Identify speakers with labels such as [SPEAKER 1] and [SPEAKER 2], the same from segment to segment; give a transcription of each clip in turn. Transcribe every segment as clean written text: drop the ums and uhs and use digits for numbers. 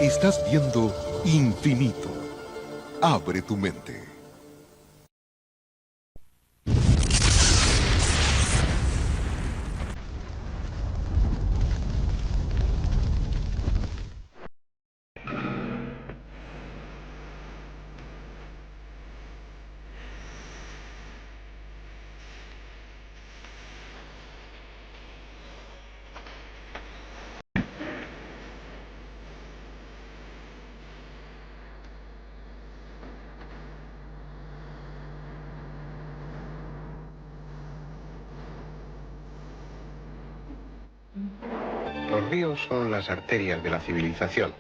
[SPEAKER 1] Estás viendo Infinito. Abre tu mente.
[SPEAKER 2] Los ríos son las arterias de la civilización.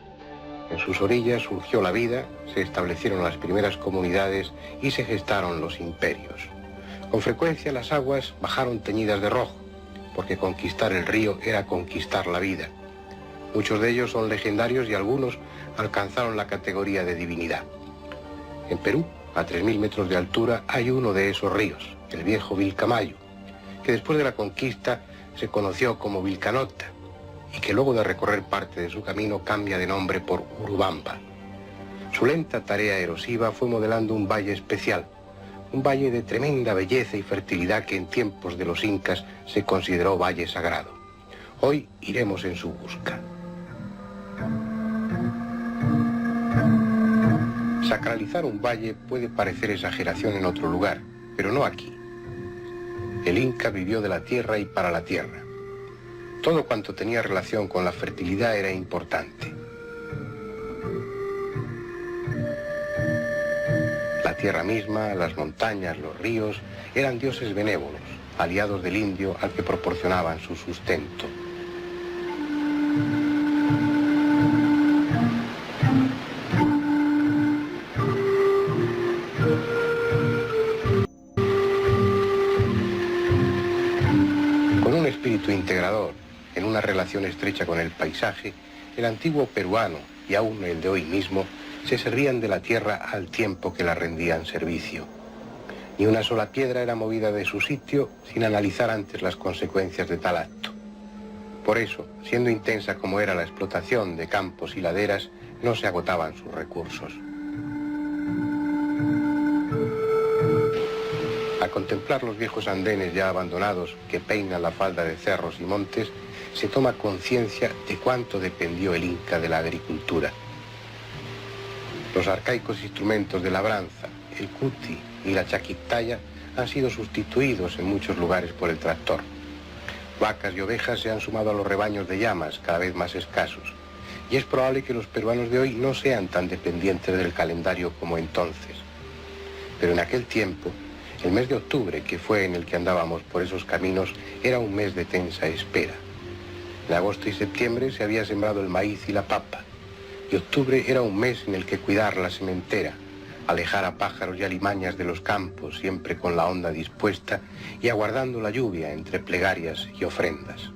[SPEAKER 2] En sus orillas surgió la vida, se establecieron las primeras comunidades y se gestaron los imperios. Con frecuencia las aguas bajaron teñidas de rojo, porque conquistar el río era conquistar la vida. Muchos de ellos son legendarios y algunos alcanzaron la categoría de divinidad. En Perú, a 3.000 metros de altura, hay uno de esos ríos, el viejo Vilcamayo, que después de la conquista se conoció como Vilcanota, y que luego de recorrer parte de su camino cambia de nombre por Urubamba. Su lenta tarea erosiva fue modelando un valle especial, un valle de tremenda belleza y fertilidad que en tiempos de los incas se consideró valle sagrado. Hoy iremos en su busca. Sacralizar un valle puede parecer exageración en otro lugar, pero no aquí. El Inca vivió de la tierra y para la tierra. Todo cuanto tenía relación con la fertilidad era importante. La tierra misma, las montañas, los ríos, eran dioses benévolos, aliados del indio al que proporcionaban su sustento. Con un espíritu integrador, en una relación estrecha con el paisaje, el antiguo peruano y aún el de hoy mismo se servían de la tierra al tiempo que la rendían servicio. Ni una sola piedra era movida de su sitio sin analizar antes las consecuencias de tal acto. Por eso, siendo intensa como era la explotación de campos y laderas, no se agotaban sus recursos. Al contemplar los viejos andenes ya abandonados que peinan la falda de cerros y montes, se toma conciencia de cuánto dependió el Inca de la agricultura. Los arcaicos instrumentos de labranza, el cuti y la chaquitaya han sido sustituidos en muchos lugares por el tractor. Vacas y ovejas se han sumado a los rebaños de llamas, cada vez más escasos, y es probable que los peruanos de hoy no sean tan dependientes del calendario como entonces. Pero en aquel tiempo, el mes de octubre, que fue en el que andábamos por esos caminos, era un mes de tensa espera. En agosto y septiembre se había sembrado el maíz y la papa, y octubre era un mes en el que cuidar la sementera, alejar a pájaros y alimañas de los campos, siempre con la onda dispuesta y aguardando la lluvia entre plegarias y ofrendas.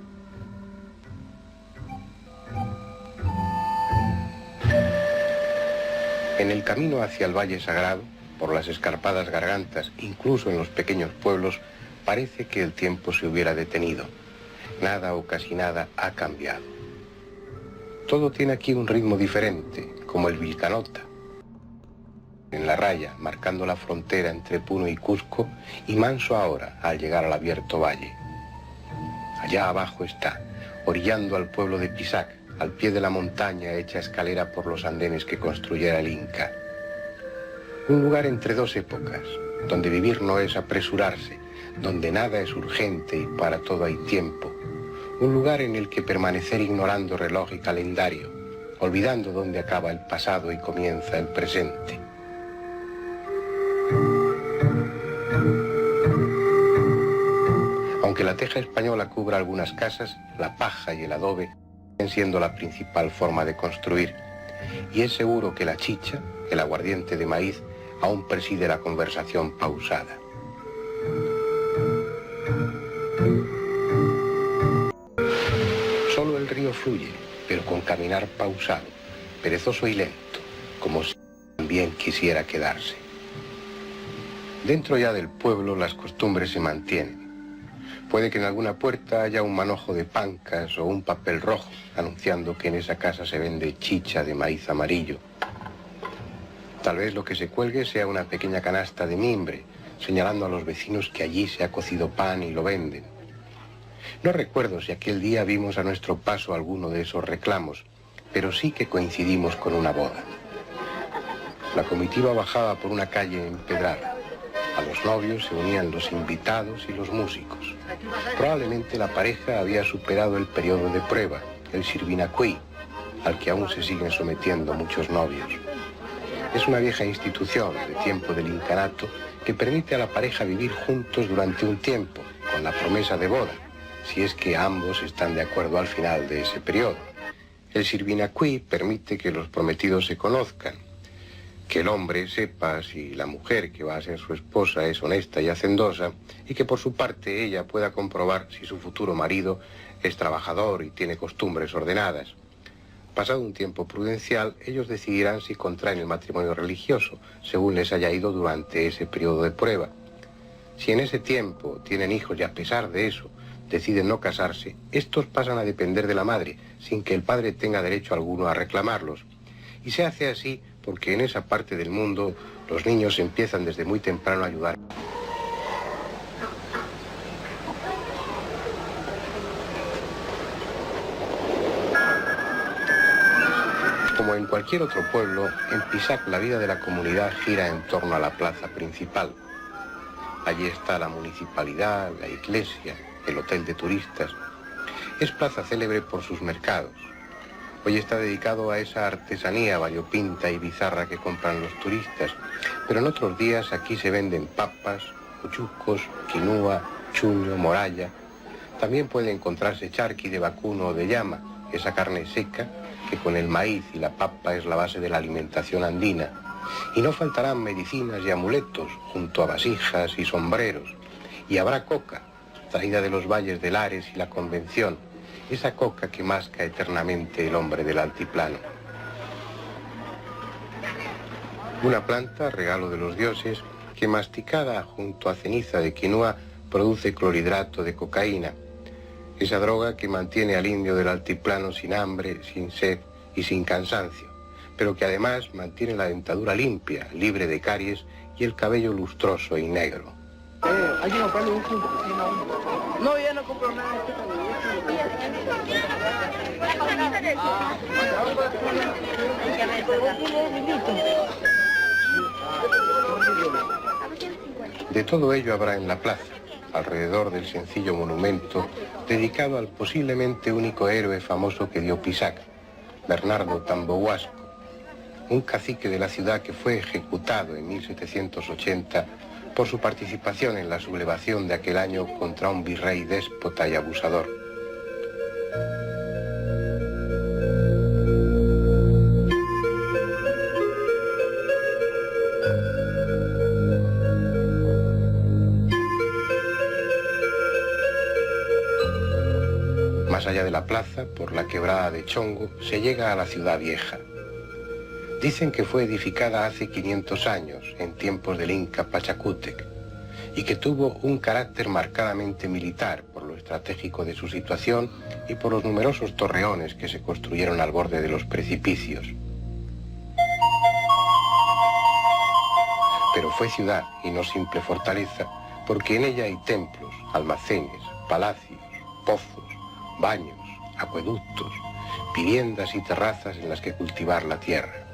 [SPEAKER 2] En el camino hacia el Valle Sagrado, por las escarpadas gargantas, incluso en los pequeños pueblos, parece que el tiempo se hubiera detenido. Nada o casi nada ha cambiado. Todo tiene aquí un ritmo diferente, como el Vilcanota. En la raya, marcando la frontera entre Puno y Cusco, y manso ahora al llegar al abierto valle. Allá abajo está, orillando al pueblo de Pisac, al pie de la montaña hecha escalera por los andenes que construyera el Inca. Un lugar entre dos épocas, donde vivir no es apresurarse, donde nada es urgente y para todo hay tiempo. Un lugar en el que permanecer ignorando reloj y calendario, olvidando dónde acaba el pasado y comienza el presente. Aunque la teja española cubra algunas casas, la paja y el adobe siguen siendo la principal forma de construir. Y es seguro que la chicha, el aguardiente de maíz, aún preside la conversación pausada. Solo el río fluye, pero con caminar pausado, perezoso y lento, como si también quisiera quedarse. Dentro ya del pueblo las costumbres se mantienen. Puede que en alguna puerta haya un manojo de pancas o un papel rojo anunciando que en esa casa se vende chicha de maíz amarillo. Tal vez lo que se cuelgue sea una pequeña canasta de mimbre, señalando a los vecinos que allí se ha cocido pan y lo venden. No recuerdo si aquel día vimos a nuestro paso alguno de esos reclamos, pero sí que coincidimos con una boda. La comitiva bajaba por una calle empedrada. A los novios se unían los invitados y los músicos. Probablemente la pareja había superado el periodo de prueba, el Sirvinacuí, al que aún se siguen sometiendo muchos novios. Es una vieja institución de tiempo del incanato que permite a la pareja vivir juntos durante un tiempo, con la promesa de boda, si es que ambos están de acuerdo al final de ese periodo. El Sirvinacuí permite que los prometidos se conozcan, que el hombre sepa si la mujer que va a ser su esposa es honesta y hacendosa, y que por su parte ella pueda comprobar si su futuro marido es trabajador y tiene costumbres ordenadas. Pasado un tiempo prudencial, ellos decidirán si contraen el matrimonio religioso, según les haya ido durante ese periodo de prueba. Si en ese tiempo tienen hijos y a pesar de eso deciden no casarse, estos pasan a depender de la madre, sin que el padre tenga derecho alguno a reclamarlos. Y se hace así porque en esa parte del mundo los niños empiezan desde muy temprano a ayudar. Como en cualquier otro pueblo, en Pisac la vida de la comunidad gira en torno a la plaza principal. Allí está la municipalidad, la iglesia, el hotel de turistas. Es plaza célebre por sus mercados. Hoy está dedicado a esa artesanía variopinta y bizarra que compran los turistas, pero en otros días aquí se venden papas, ochucos, quinua, chuño, moralla. También puede encontrarse charqui de vacuno o de llama, esa carne seca que con el maíz y la papa es la base de la alimentación andina. Y no faltarán medicinas y amuletos junto a vasijas y sombreros. Y habrá coca, traída de los valles de Lares y la Convención, esa coca que masca eternamente el hombre del altiplano. Una planta, regalo de los dioses, que masticada junto a ceniza de quinoa produce clorhidrato de cocaína, esa droga que mantiene al indio del altiplano sin hambre, sin sed y sin cansancio, pero que además mantiene la dentadura limpia, libre de caries y el cabello lustroso y negro.
[SPEAKER 3] Hay que comprarle un punto. No, ya no compro nada.
[SPEAKER 2] De todo ello habrá en la plaza, alrededor del sencillo monumento dedicado al posiblemente único héroe famoso que dio Pisac, Bernardo Tambohuasco, un cacique de la ciudad que fue ejecutado en 1780 por su participación en la sublevación de aquel año contra un virrey déspota y abusador. Más allá de la plaza, por la quebrada de Chongo, se llega a la ciudad vieja. Dicen que fue edificada hace 500 años, en tiempos del Inca Pachacútec, y que tuvo un carácter marcadamente militar por lo estratégico de su situación y por los numerosos torreones que se construyeron al borde de los precipicios. Pero fue ciudad y no simple fortaleza, porque en ella hay templos, almacenes, palacios, pozos, baños, acueductos, viviendas y terrazas en las que cultivar la tierra.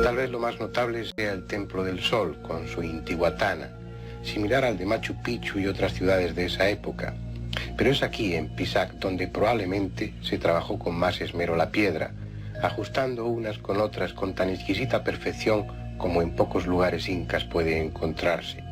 [SPEAKER 2] Tal vez lo más notable sea el Templo del Sol, con su Intihuatana, similar al de Machu Picchu y otras ciudades de esa época. Pero es aquí, en Pisac, donde probablemente se trabajó con más esmero la piedra, ajustando unas con otras con tan exquisita perfección como en pocos lugares incas puede encontrarse.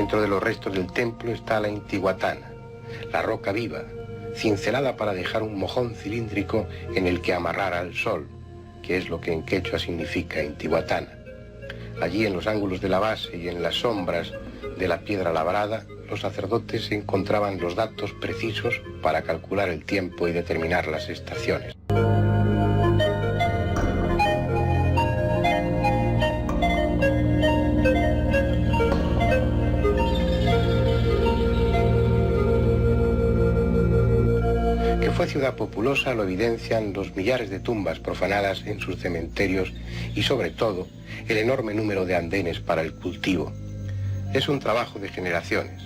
[SPEAKER 2] Dentro de los restos del templo está la Intihuatana, la roca viva, cincelada para dejar un mojón cilíndrico en el que amarrar al sol, que es lo que en quechua significa Intihuatana. Allí en los ángulos de la base y en las sombras de la piedra labrada, los sacerdotes encontraban los datos precisos para calcular el tiempo y determinar las estaciones. Que fue ciudad populosa lo evidencian los millares de tumbas profanadas en sus cementerios y sobre todo el enorme número de andenes para el cultivo. Es un trabajo de generaciones,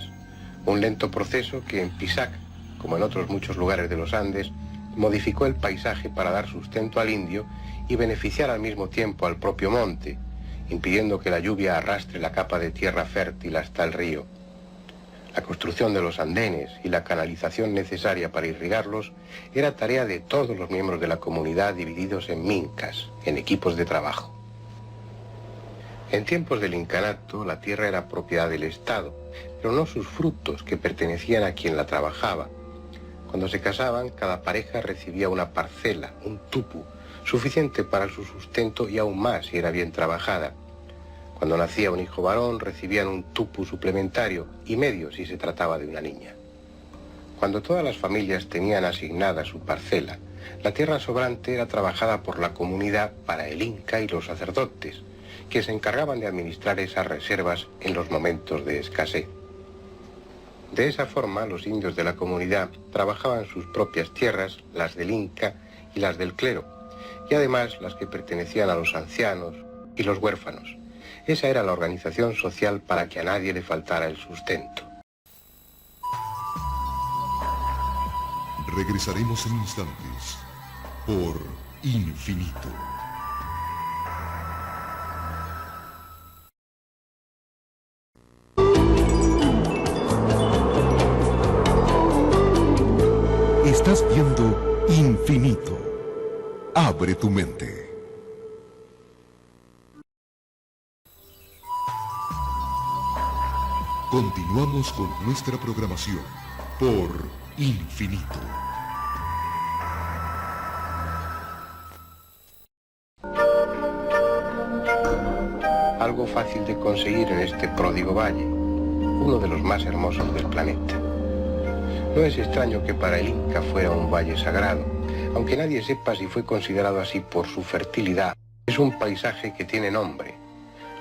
[SPEAKER 2] un lento proceso que en Pisac, como en otros muchos lugares de los Andes, modificó el paisaje para dar sustento al indio y beneficiar al mismo tiempo al propio monte, impidiendo que la lluvia arrastre la capa de tierra fértil hasta el río. La construcción de los andenes y la canalización necesaria para irrigarlos era tarea de todos los miembros de la comunidad divididos en mincas, en equipos de trabajo. En tiempos del incanato, la tierra era propiedad del Estado, pero no sus frutos, que pertenecían a quien la trabajaba. Cuando se casaban, cada pareja recibía una parcela, un tupu, suficiente para su sustento y aún más si era bien trabajada. Cuando nacía un hijo varón, recibían un tupu suplementario y medio si se trataba de una niña. Cuando todas las familias tenían asignada su parcela, la tierra sobrante era trabajada por la comunidad para el inca y los sacerdotes, que se encargaban de administrar esas reservas en los momentos de escasez. De esa forma, los indios de la comunidad trabajaban sus propias tierras, las del inca y las del clero, y además las que pertenecían a los ancianos y los huérfanos. Esa era la organización social para que a nadie le faltara el sustento.
[SPEAKER 1] Regresaremos en instantes por Infinito. Estás viendo Infinito. Abre tu mente. Continuamos con nuestra programación por Infinito.
[SPEAKER 2] Algo fácil de conseguir en este pródigo valle, uno de los más hermosos del planeta. No es extraño que para el Inca fuera un valle sagrado, aunque nadie sepa si fue considerado así por su fertilidad. Es un paisaje que tiene nombre.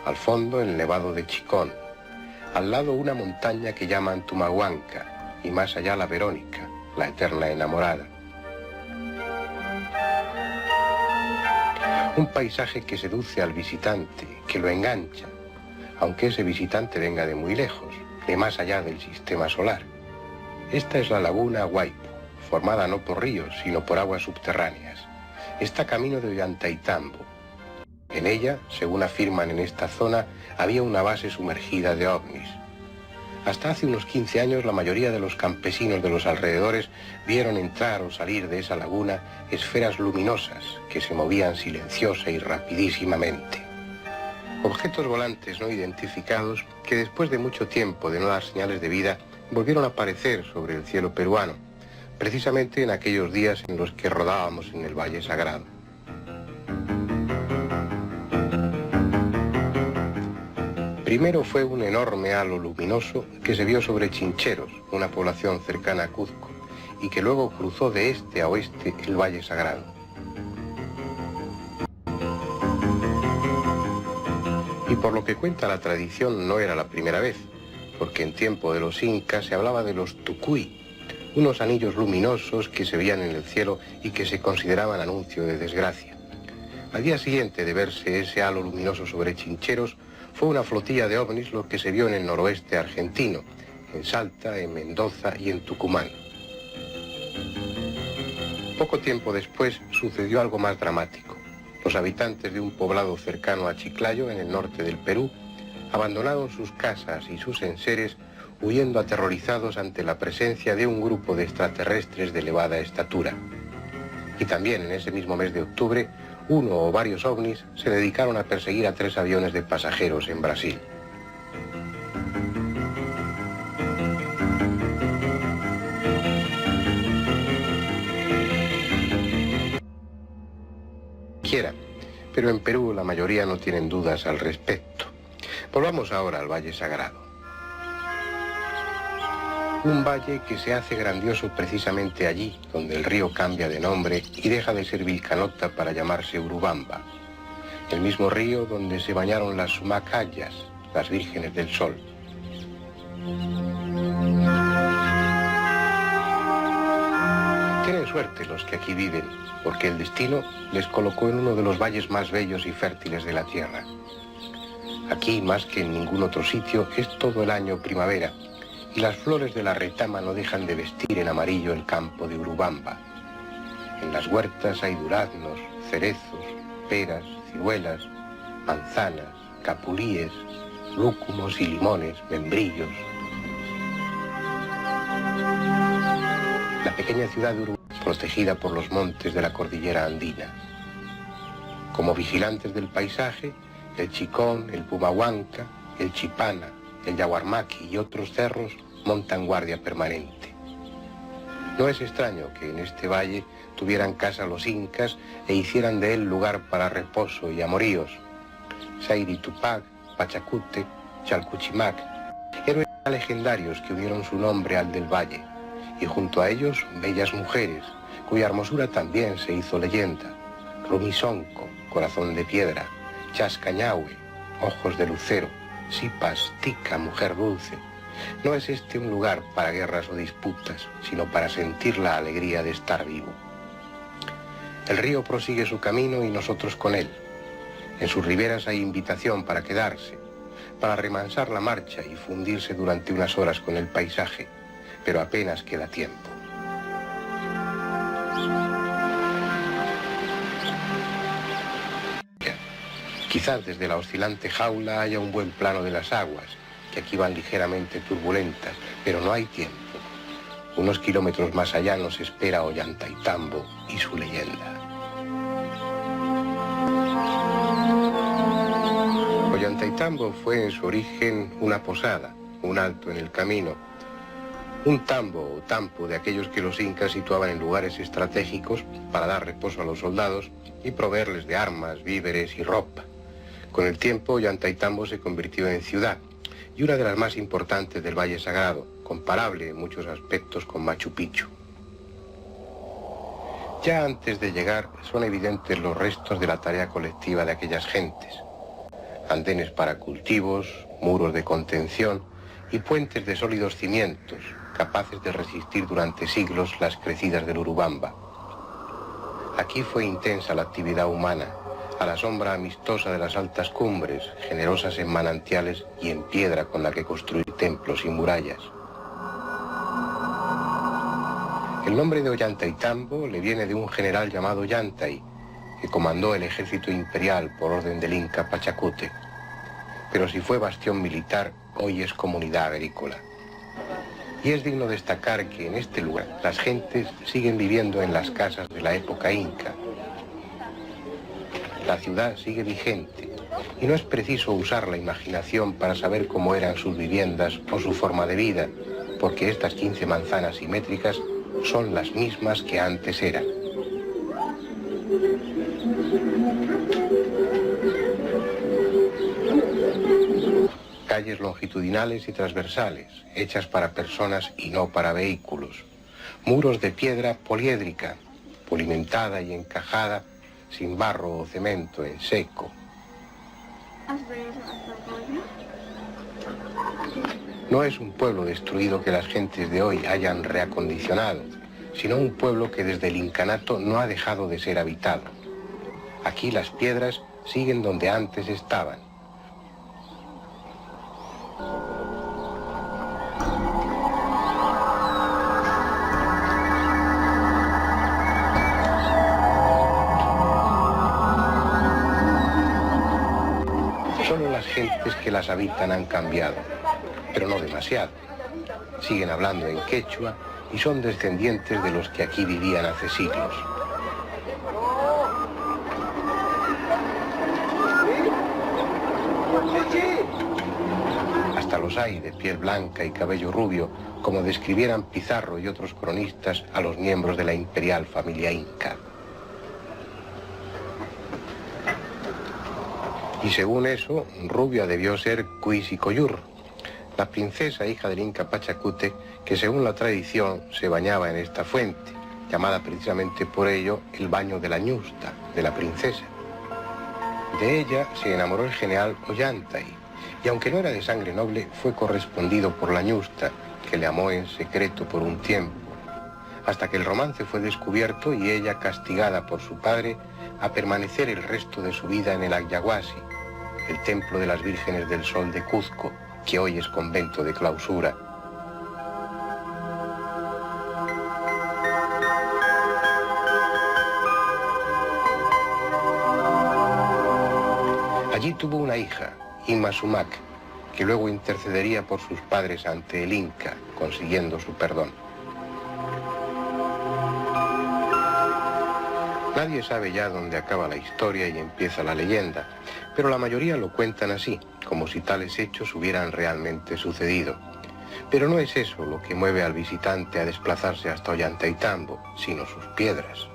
[SPEAKER 2] Al fondo el Nevado de Chicón, al lado una montaña que llaman Tumahuanca y más allá la Verónica, la eterna enamorada. Un paisaje que seduce al visitante, que lo engancha, aunque ese visitante venga de muy lejos, de más allá del sistema solar. Esta es la laguna Huaypu, formada no por ríos, sino por aguas subterráneas. Está camino de Ollantaytambo. En ella, según afirman en esta zona, había una base sumergida de ovnis. Hasta hace unos 15 años, la mayoría de los campesinos de los alrededores vieron entrar o salir de esa laguna esferas luminosas que se movían silenciosa y rapidísimamente. Objetos volantes no identificados que después de mucho tiempo de no dar señales de vida, volvieron a aparecer sobre el cielo peruano, precisamente en aquellos días en los que rodábamos en el Valle Sagrado. Primero fue un enorme halo luminoso que se vio sobre Chincheros, una población cercana a Cuzco, y que luego cruzó de este a oeste el Valle Sagrado. Y por lo que cuenta la tradición, no era la primera vez, porque en tiempo de los incas se hablaba de los tucuy, unos anillos luminosos que se veían en el cielo y que se consideraban anuncio de desgracia. Al día siguiente de verse ese halo luminoso sobre Chincheros, fue una flotilla de ovnis lo que se vio en el noroeste argentino, en Salta, en Mendoza y en Tucumán. Poco tiempo después sucedió algo más dramático. Los habitantes de un poblado cercano a Chiclayo, en el norte del Perú, abandonaron sus casas y sus enseres huyendo aterrorizados ante la presencia de un grupo de extraterrestres de elevada estatura. Y también en ese mismo mes de octubre, uno o varios ovnis se dedicaron a perseguir a 3 aviones de pasajeros en Brasil. quiera, pero en Perú la mayoría no tienen dudas al respecto. Volvamos ahora al Valle Sagrado. Un valle que se hace grandioso precisamente allí, donde el río cambia de nombre y deja de ser Vilcanota para llamarse Urubamba. El mismo río donde se bañaron las Sumacayas, las vírgenes del sol. Tienen suerte los que aquí viven, porque el destino les colocó en uno de los valles más bellos y fértiles de la tierra. Aquí, más que en ningún otro sitio, es todo el año primavera, y las flores de la retama no dejan de vestir en amarillo el campo de Urubamba. En las huertas hay duraznos, cerezos, peras, ciruelas, manzanas, capulíes, lúcumos y limones, membrillos. La pequeña ciudad de Urubamba, protegida por los montes de la cordillera andina. Como vigilantes del paisaje, el Chicón, el Pumahuanca, el Chipana, el Yaguarmaqui y otros cerros montan guardia permanente. No es extraño que en este valle tuvieran casa los incas e hicieran de él lugar para reposo y amoríos. Sayri Tupac, Pachacute, Chalcuchimac, héroes legendarios que unieron su nombre al del valle, y junto a ellos bellas mujeres, cuya hermosura también se hizo leyenda. Rumisonco, corazón de piedra, Chascañahue, ojos de lucero, Sipas, Tica, mujer dulce. No es este un lugar para guerras o disputas, sino para sentir la alegría de estar vivo. El río prosigue su camino y nosotros con él. En sus riberas hay invitación para quedarse, para remansar la marcha y fundirse durante unas horas con el paisaje, pero apenas queda tiempo. Quizás desde la oscilante jaula haya un buen plano de las aguas, que aquí van ligeramente turbulentas, pero no hay tiempo. Unos kilómetros más allá nos espera Ollantaytambo y su leyenda. Ollantaytambo fue en su origen una posada, un alto en el camino, un tambo o tampo de aquellos que los incas situaban en lugares estratégicos para dar reposo a los soldados y proveerles de armas, víveres y ropa. Con el tiempo, Ollantaytambo se convirtió en ciudad y una de las más importantes del Valle Sagrado, comparable en muchos aspectos con Machu Picchu. Ya antes de llegar son evidentes los restos de la tarea colectiva de aquellas gentes. Andenes para cultivos, muros de contención y puentes de sólidos cimientos, capaces de resistir durante siglos las crecidas del Urubamba. Aquí fue intensa la actividad humana, a la sombra amistosa de las altas cumbres, generosas en manantiales y en piedra con la que construir templos y murallas. El nombre de Ollantaytambo le viene de un general llamado Ollantay, que comandó el ejército imperial por orden del Inca Pachacute. Pero si fue bastión militar, hoy es comunidad agrícola. Y es digno destacar que en este lugar las gentes siguen viviendo en las casas de la época inca. La ciudad sigue vigente y no es preciso usar la imaginación para saber cómo eran sus viviendas o su forma de vida, porque estas 15 manzanas simétricas son las mismas que antes eran. Calles longitudinales y transversales, hechas para personas y no para vehículos. Muros de piedra poliédrica, pulimentada y encajada, sin barro o cemento, en seco. No es un pueblo destruido que las gentes de hoy hayan reacondicionado, sino un pueblo que desde el incanato no ha dejado de ser habitado. Aquí las piedras siguen donde antes estaban. Solo las gentes que las habitan han cambiado, pero no demasiado. Siguen hablando en quechua y son descendientes de los que aquí vivían hace siglos. Hasta los hay de piel blanca y cabello rubio, como describieran Pizarro y otros cronistas a los miembros de la imperial familia inca. Y según eso, rubia debió ser Cuisicoyur, la princesa hija del Inca Pachacute, que según la tradición se bañaba en esta fuente, llamada precisamente por ello el baño de la ñusta, de la princesa. De ella se enamoró el general Ollantay, y aunque no era de sangre noble, fue correspondido por la ñusta, que le amó en secreto por un tiempo, hasta que el romance fue descubierto y ella castigada por su padre a permanecer el resto de su vida en el Ayahuasi, el templo de las Vírgenes del Sol de Cuzco, que hoy es convento de clausura. Allí tuvo una hija, Ima Sumac, que luego intercedería por sus padres ante el Inca, consiguiendo su perdón. Nadie sabe ya dónde acaba la historia y empieza la leyenda, pero la mayoría lo cuentan así, como si tales hechos hubieran realmente sucedido. Pero no es eso lo que mueve al visitante a desplazarse hasta Ollantaytambo, sino sus piedras.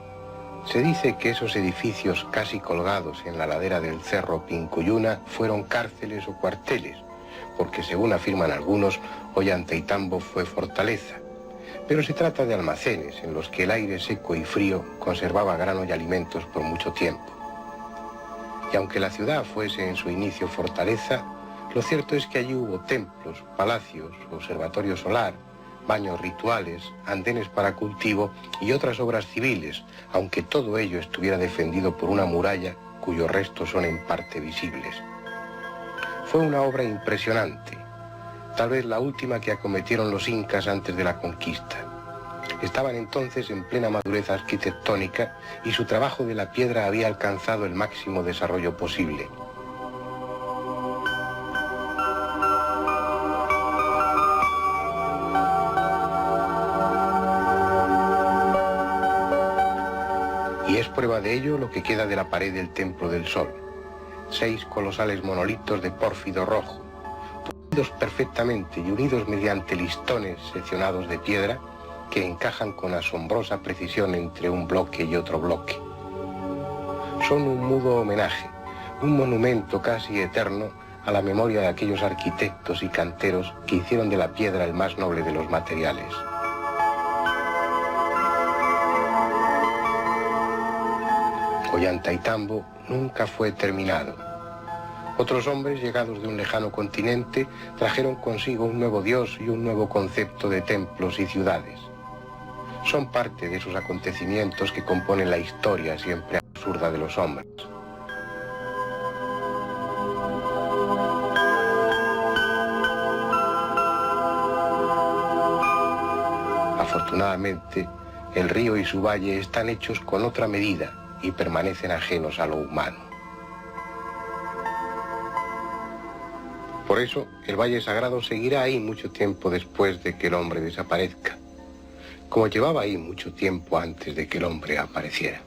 [SPEAKER 2] Se dice que esos edificios casi colgados en la ladera del cerro Pincuyuna fueron cárceles o cuarteles, porque según afirman algunos, Ollantaytambo fue fortaleza. Pero se trata de almacenes en los que el aire seco y frío conservaba grano y alimentos por mucho tiempo. Y aunque la ciudad fuese en su inicio fortaleza, lo cierto es que allí hubo templos, palacios, observatorio solar, baños rituales, andenes para cultivo y otras obras civiles, aunque todo ello estuviera defendido por una muralla cuyos restos son en parte visibles. Fue una obra impresionante, tal vez la última que acometieron los incas antes de la conquista. Estaban entonces en plena madurez arquitectónica y su trabajo de la piedra había alcanzado el máximo desarrollo posible. Y es prueba de ello lo que queda de la pared del Templo del Sol. 6 colosales monolitos de pórfido rojo, unidos perfectamente y unidos mediante listones seccionados de piedra que encajan con asombrosa precisión entre un bloque y otro bloque. Son un mudo homenaje, un monumento casi eterno a la memoria de aquellos arquitectos y canteros que hicieron de la piedra el más noble de los materiales. Ollantaytambo nunca fue terminado. Otros hombres llegados de un lejano continente trajeron consigo un nuevo dios y un nuevo concepto de templos y ciudades. Son parte de esos acontecimientos que componen la historia siempre absurda de los hombres. Afortunadamente, el río y su valle están hechos con otra medida y permanecen ajenos a lo humano. Por eso, el Valle Sagrado seguirá ahí mucho tiempo después de que el hombre desaparezca, como llevaba ahí mucho tiempo antes de que el hombre apareciera.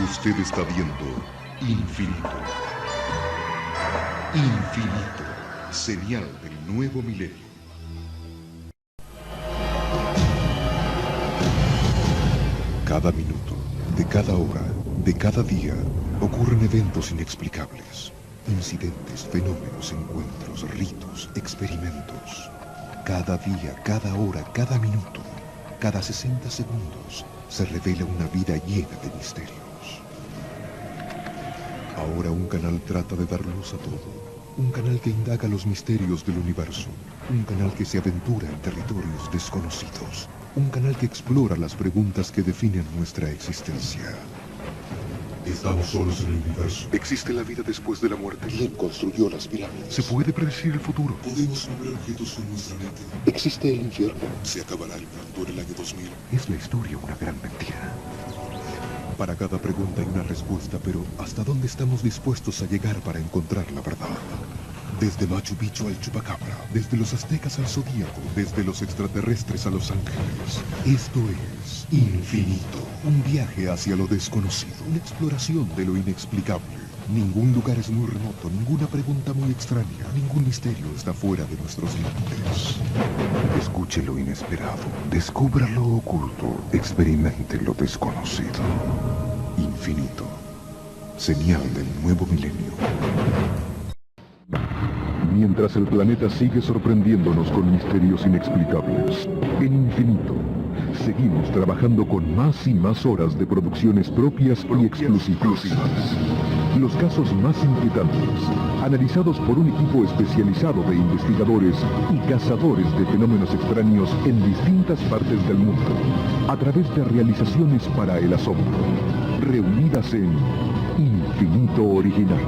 [SPEAKER 1] Usted está viendo Infinito. Infinito, señal del nuevo milenio. Cada minuto, de cada hora, de cada día, ocurren eventos inexplicables. Incidentes, fenómenos, encuentros, ritos, experimentos. Cada día, cada hora, cada minuto, cada 60 segundos, se revela una vida llena de misterios. Ahora un canal trata de dar luz a todo. Un canal que indaga los misterios del universo. Un canal que se aventura en territorios desconocidos. Un canal que explora las preguntas que definen nuestra existencia. ¿Estamos solos en el universo? ¿Existe la vida después de la muerte? ¿Quién construyó las pirámides? ¿Se puede predecir el futuro? ¿Podemos mover objetos con nuestra mente? ¿Existe el infierno? ¿Se acabará el mundo en el año 2000? ¿Es la historia una gran mentira? Para cada pregunta hay una respuesta, pero ¿hasta dónde estamos dispuestos a llegar para encontrar la verdad? Desde Machu Picchu al Chupacabra, desde los aztecas al zodíaco, desde los extraterrestres a los ángeles. Esto es Infinito, un viaje hacia lo desconocido, una exploración de lo inexplicable. Ningún lugar es muy remoto, ninguna pregunta muy extraña, ningún misterio está fuera de nuestros límites. Escuche lo inesperado, descubra lo oculto, experimente lo desconocido. Infinito, señal del nuevo milenio. Mientras el planeta sigue sorprendiéndonos con misterios inexplicables, en Infinito, seguimos trabajando con más y más horas de producciones propias y exclusivas. Los casos más inquietantes, analizados por un equipo especializado de investigadores y cazadores de fenómenos extraños en distintas partes del mundo, a través de realizaciones para el asombro, reunidas en Infinito Original.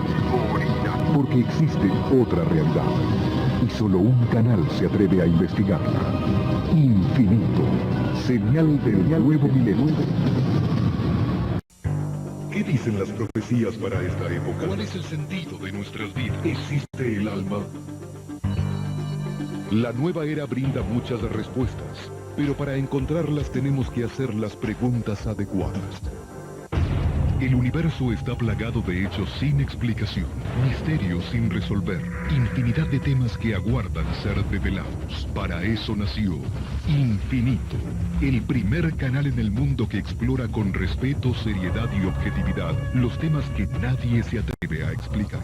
[SPEAKER 1] Porque existe otra realidad, y solo un canal se atreve a investigarla. Infinito, señal del nuevo milenio. ¿Qué dicen las profecías para esta época? ¿Cuál es el sentido de nuestras vidas? ¿Existe el alma? La nueva era brinda muchas respuestas, pero para encontrarlas tenemos que hacer las preguntas adecuadas. El universo está plagado de hechos sin explicación, misterios sin resolver, infinidad de temas que aguardan ser develados. Para eso nació Infinito, el primer canal en el mundo que explora con respeto, seriedad y objetividad los temas que nadie se atreve a explicar.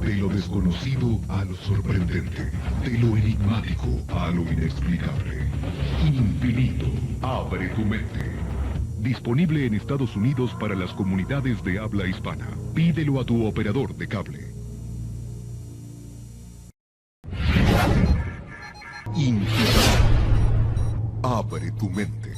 [SPEAKER 1] De lo desconocido a lo sorprendente, de lo enigmático a lo inexplicable. Infinito, abre tu mente. Disponible en Estados Unidos para las comunidades de habla hispana. Pídelo a tu operador de cable. Infinito. Abre tu mente.